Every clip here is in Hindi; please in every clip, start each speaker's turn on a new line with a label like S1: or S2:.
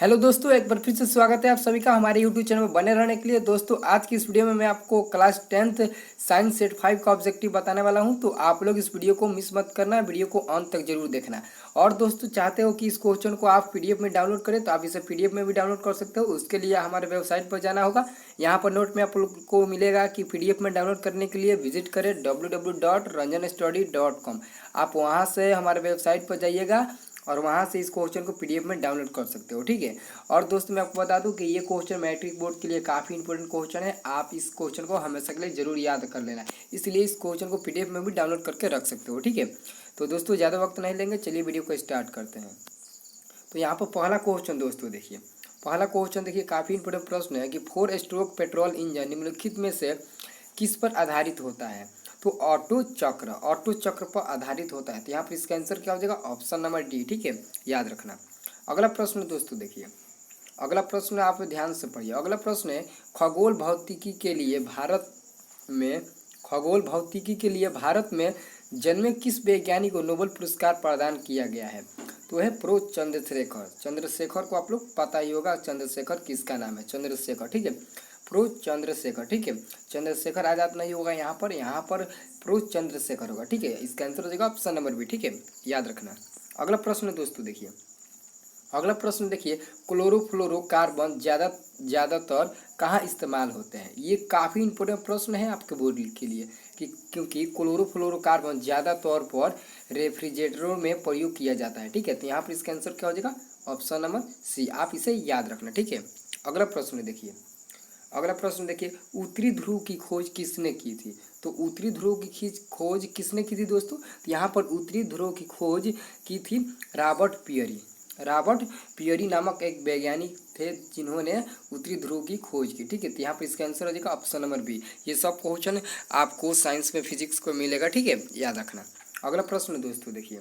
S1: हेलो दोस्तों, एक बार फिर से स्वागत है आप सभी का हमारे यूट्यूब चैनल में बने रहने के लिए। दोस्तों, आज की इस वीडियो में मैं आपको क्लास 10th साइंस सेट 5 का ऑब्जेक्टिव बताने वाला हूं। तो आप लोग इस वीडियो को मिस मत करना, वीडियो को अंत तक जरूर देखना। और दोस्तों, चाहते हो कि इस क्वेश्चन को आप पीडीएफ में डाउनलोड करें तो आप इसे पीडीएफ में भी डाउनलोड कर सकते हो। उसके लिए हमारे वेबसाइट पर जाना होगा। यहाँ पर नोट में आप लोग को मिलेगा कि पीडीएफ में डाउनलोड करने के लिए विजिट करें www.ranjanstudy.com। आप वहाँ से हमारे वेबसाइट पर जाइएगा और वहाँ से इस क्वेश्चन को पीडीएफ में डाउनलोड कर सकते हो, ठीक है। और दोस्तों, मैं आपको बता दूं कि ये क्वेश्चन मैट्रिक बोर्ड के लिए काफ़ी इंपॉर्टेंट क्वेश्चन है। आप इस क्वेश्चन को हमेशा के लिए जरूर याद कर लेना, इसलिए इस क्वेश्चन को पीडीएफ में भी डाउनलोड करके रख सकते हो, ठीक है। तो दोस्तों, ज़्यादा वक्त नहीं लेंगे, चलिए वीडियो को स्टार्ट करते हैं। तो यहाँ पर पहला क्वेश्चन दोस्तों देखिए, पहला क्वेश्चन देखिए, काफ़ी इंपॉर्टेंट प्रश्न है कि 4 स्ट्रोक पेट्रोल इंजन निम्नलिखित में से किस पर आधारित होता है। तो ऑटो चक्र पर आधारित होता है। तो यहाँ पर इसका आंसर क्या हो जाएगा, ऑप्शन नंबर डी, ठीक है, याद रखना। अगला प्रश्न दोस्तों देखिए, अगला प्रश्न आप ध्यान से पढ़िए। अगला प्रश्न है खगोल भौतिकी के लिए भारत में जन्मे किस वैज्ञानिक को नोबेल पुरस्कार प्रदान किया गया है। तो है प्रो चंद्रशेखर को आप लोग पता ही होगा। चंद्रशेखर किसका नाम है, चंद्रशेखर, ठीक है, प्रो चंद्रशेखर, ठीक है। चंद्रशेखर आजाद नहीं होगा यहाँ पर प्रो चंद्रशेखर होगा, ठीक है। इसका आंसर हो जाएगा ऑप्शन नंबर बी, ठीक है, याद रखना। अगला प्रश्न दोस्तों देखिए, अगला प्रश्न देखिए, क्लोरोफ्लोरोकार्बन ज़्यादातर कहाँ इस्तेमाल होते हैं। ये काफ़ी इंपॉर्टेंट प्रश्न है आपके बोर्ड के लिए कि क्योंकि क्लोरोफ्लोरोकार्बन ज़्यादा तौर पर रेफ्रिजरेटरों में प्रयोग किया जाता है, ठीक है। तो यहाँ पर इसका आंसर क्या हो जाएगा, ऑप्शन नंबर सी। आप इसे याद रखना, ठीक है। अगला प्रश्न देखिए, अगला प्रश्न देखिए, उत्तरी ध्रुव की खोज किसने की थी। तो उत्तरी ध्रुव की खोज किसने की थी दोस्तों। तो यहाँ पर उत्तरी ध्रुव की खोज की थी रॉबर्ट पियरी नामक एक वैज्ञानिक थे जिन्होंने उत्तरी ध्रुव की खोज की, ठीक है। तो यहाँ पर इसका आंसर हो जाएगा ऑप्शन नंबर बी। ये सब क्वेश्चन आपको साइंस में फिजिक्स को मिलेगा, ठीक है, याद रखना। अगला प्रश्न दोस्तों देखिए,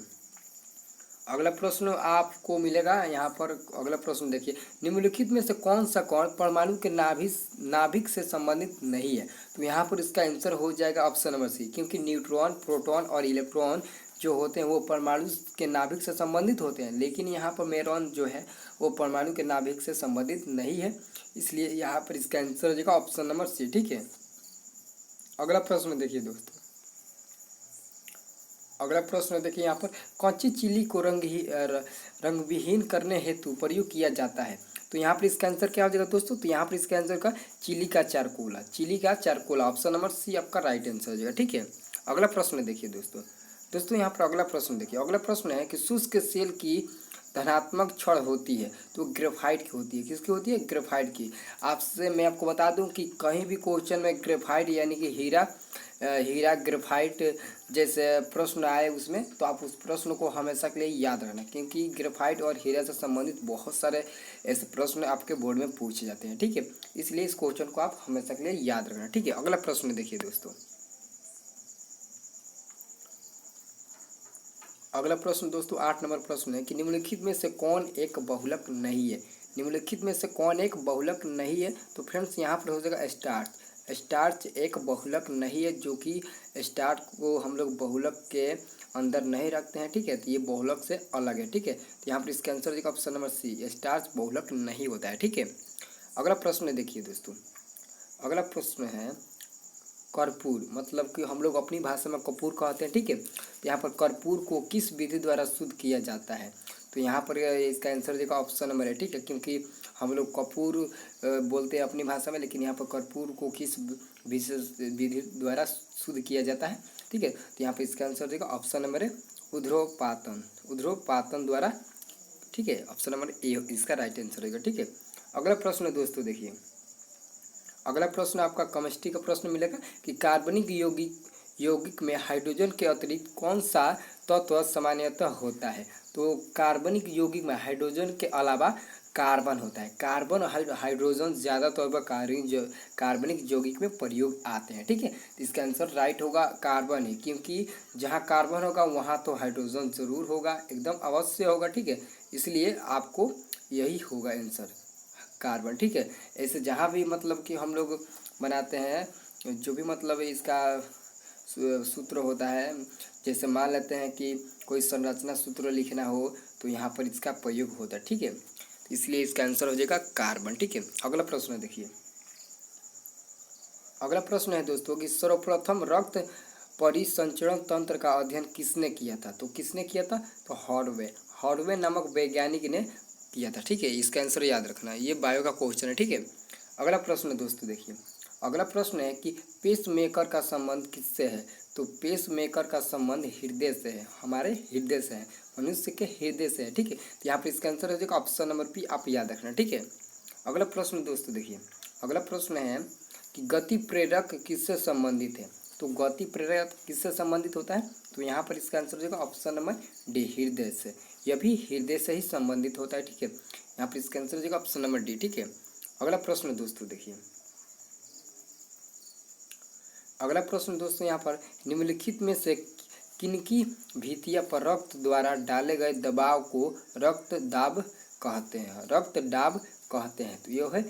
S1: अगला प्रश्न आपको मिलेगा यहाँ पर। अगला प्रश्न देखिए, निम्नलिखित में से कौन सा कण परमाणु के नाभिक से संबंधित नहीं है। तो यहाँ पर इसका आंसर हो जाएगा ऑप्शन नंबर सी, क्योंकि न्यूट्रॉन, प्रोटॉन और इलेक्ट्रॉन जो होते हैं वो परमाणु के नाभिक से संबंधित होते हैं, लेकिन यहाँ पर मेरॉन जो है वो परमाणु के नाभिक से संबंधित नहीं है, इसलिए यहाँ पर इसका आंसर हो जाएगा ऑप्शन नंबर सी, ठीक है। अगला प्रश्न देखिए दोस्तों, अगला प्रश्न देखिए, यहाँ पर कौची चिली को रंग विहीन करने हेतु प्रयोग किया जाता है। तो यहाँ पर इसका आंसर क्या हो जाएगा दोस्तों। तो यहाँ पर इसका आंसर का चिली का चारकोला, ऑप्शन नंबर सी आपका राइट आंसर हो जाएगा, ठीक है। अगला प्रश्न देखिए दोस्तों यहाँ पर अगला प्रश्न देखिए, अगला प्रश्न है कि शुष्क सेल की धनात्मक क्षण होती है। तो ग्रेफाइट की होती है, किसकी होती है, ग्रेफाइट की। आपसे मैं आपको बता दूं कि कहीं भी क्वेश्चन में ग्रेफाइट यानी कि हीरा ग्रेफाइट जैसे प्रश्न आए उसमें, तो आप उस प्रश्न को हमेशा के लिए याद रखना, क्योंकि ग्रेफाइट और हीरा से संबंधित बहुत सारे ऐसे प्रश्न आपके बोर्ड में पूछे जाते हैं, ठीक है। इसलिए इस क्वेश्चन को आप हमेशा के लिए याद रखना, ठीक है। अगला प्रश्न देखिए दोस्तों, अगला प्रश्न दोस्तों 8 नंबर प्रश्न है कि निम्नलिखित में से कौन एक बहुलक नहीं है। निम्नलिखित में से कौन एक बहुलक नहीं है। तो फ्रेंड्स यहाँ पर हो जाएगा स्टार्च एक बहुलक नहीं है, जो कि स्टार्च को हम लोग बहुलक के अंदर नहीं रखते हैं, ठीक है। तो ये बहुलक से अलग है, ठीक है। तो यहाँ पर इसका आंसर हो जाएगा ऑप्शन नंबर सी, स्टार्च बहुलक नहीं होता है, ठीक है। अगला प्रश्न देखिए दोस्तों, अगला प्रश्न है कर्पूर, मतलब कि हम लोग अपनी भाषा में कपूर कहते हैं, ठीक है। तो यहाँ पर कर्पूर को किस विधि द्वारा शुद्ध किया जाता है। तो यहाँ पर इसका आंसर देखो ऑप्शन नंबर है, ठीक है, क्योंकि हम लोग कपूर बोलते हैं अपनी भाषा में, लेकिन यहाँ पर कर्पूर को किस विशेष विधि द्वारा शुद्ध किया जाता है, ठीक है। तो यहाँ पर इसका आंसर देखो ऑप्शन नंबर है उद्रोपातन द्वारा, ठीक है। ऑप्शन नंबर ए इसका राइट आंसर होगा, ठीक है। अगला प्रश्न दोस्तों देखिए, अगला प्रश्न आपका केमिस्ट्री का प्रश्न मिलेगा कि कार्बनिक यौगिक में हाइड्रोजन के अतिरिक्त कौन सा तत्व सामान्यतः होता है। तो कार्बनिक यौगिक में हाइड्रोजन के अलावा कार्बन होता है। कार्बन और हाइड्रोजन ज़्यादा तौर पर कार्बनिक यौगिक में प्रयोग आते हैं, ठीक है। तो इसका आंसर राइट होगा कार्बन ही, क्योंकि जहाँ कार्बन होगा वहाँ तो हाइड्रोजन ज़रूर होगा, एकदम अवश्य होगा, ठीक है। इसलिए आपको यही होगा आंसर, कार्बन, ठीक है। ऐसे जहाँ भी मतलब कि हम लोग बनाते हैं, जो भी मतलब इसका सूत्र होता है, जैसे मान लेते हैं कि कोई संरचना सूत्र लिखना हो तो यहाँ पर इसका प्रयोग होता है, ठीक है। इसलिए इसका आंसर हो जाएगा कार्बन। ठीक है, अगला प्रश्न देखिए। अगला प्रश्न है दोस्तों कि सर्वप्रथम रक्त परिसंचरण तंत्र का अध्ययन किसने किया था? तो किसने किया था? तो हॉर्वे नामक वैज्ञानिक ने किया था। ठीक है, इसका आंसर याद रखना, ये बायो का क्वेश्चन है। ठीक है, अगला प्रश्न दोस्तों देखिए। अगला प्रश्न है कि पेस मेकर का संबंध किससे है? तो पेस मेकर का संबंध हृदय से है, हमारे हृदय से है, मनुष्य के हृदय से है। ठीक है, तो यहाँ पर इसका आंसर हो जाएगा ऑप्शन नंबर बी, आप याद रखना। ठीक है, अगला प्रश्न दोस्तों देखिए। अगला प्रश्न है कि गति प्रेरक किससे संबंधित है? तो गति प्रेरक किससे संबंधित होता है? तो यहाँ पर इसका आंसर हो जाएगा ऑप्शन नंबर डी, हृदय से। यह भी हृदय से ही संबंधित होता है। ठीक है, यहाँ पर इसका आंसर हो जाएगा ऑप्शन नंबर डी। ठीक है, अगला प्रश्न दोस्तों देखिए। अगला प्रश्न दोस्तों यहाँ पर निम्नलिखित में से किनकी भितिया पर रक्त द्वारा डाले गए दबाव को रक्तदाब कहते हैं? रक्तदाब कहते हैं। तो यह है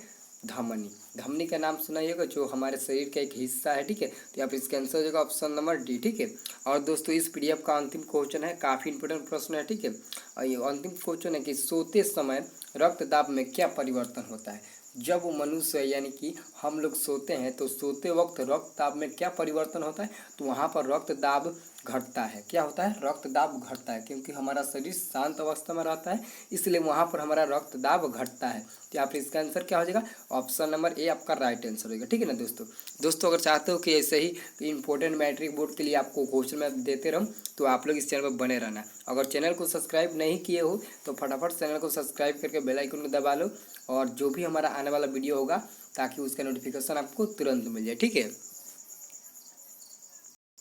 S1: धमनी। धमनी का नाम सुनाइएगा, जो हमारे शरीर का एक हिस्सा है। ठीक है, तो यहाँ पर इसका आंसर हो जाएगा ऑप्शन नंबर डी। ठीक है, और दोस्तों इस पीडीएफ का अंतिम क्वेश्चन है, काफ़ी इंपोर्टेंट प्रश्न है। ठीक है, और ये अंतिम क्वेश्चन है कि सोते समय रक्तदाब में क्या परिवर्तन होता है? जब मनुष्य यानी कि हम लोग सोते हैं तो सोते वक्त रक्तदाब में क्या परिवर्तन होता है? तो वहाँ पर रक्तदाब घटता है। क्या होता है? रक्तदाब घटता है, क्योंकि हमारा शरीर शांत अवस्था में रहता है, इसलिए वहाँ पर हमारा रक्तदाब घटता है। तो यहाँ पर इसका आंसर क्या हो जाएगा? ऑप्शन नंबर ए आपका राइट आंसर होगा। ठीक है ना दोस्तों अगर चाहते हो कि ऐसे ही इंपॉर्टेंट मैट्रिक बोर्ड के लिए आपको क्वेश्चन मैं देते रहूँ तो आप लोग इस चैनल पर बने रहना। अगर चैनल को सब्सक्राइब नहीं किए हो तो फटाफट चैनल को सब्सक्राइब करके बेल आइकन को दबा लो, और जो भी हमारा आने वाला वीडियो होगा ताकि उसका नोटिफिकेशन आपको तुरंत मिल जाए। ठीक है।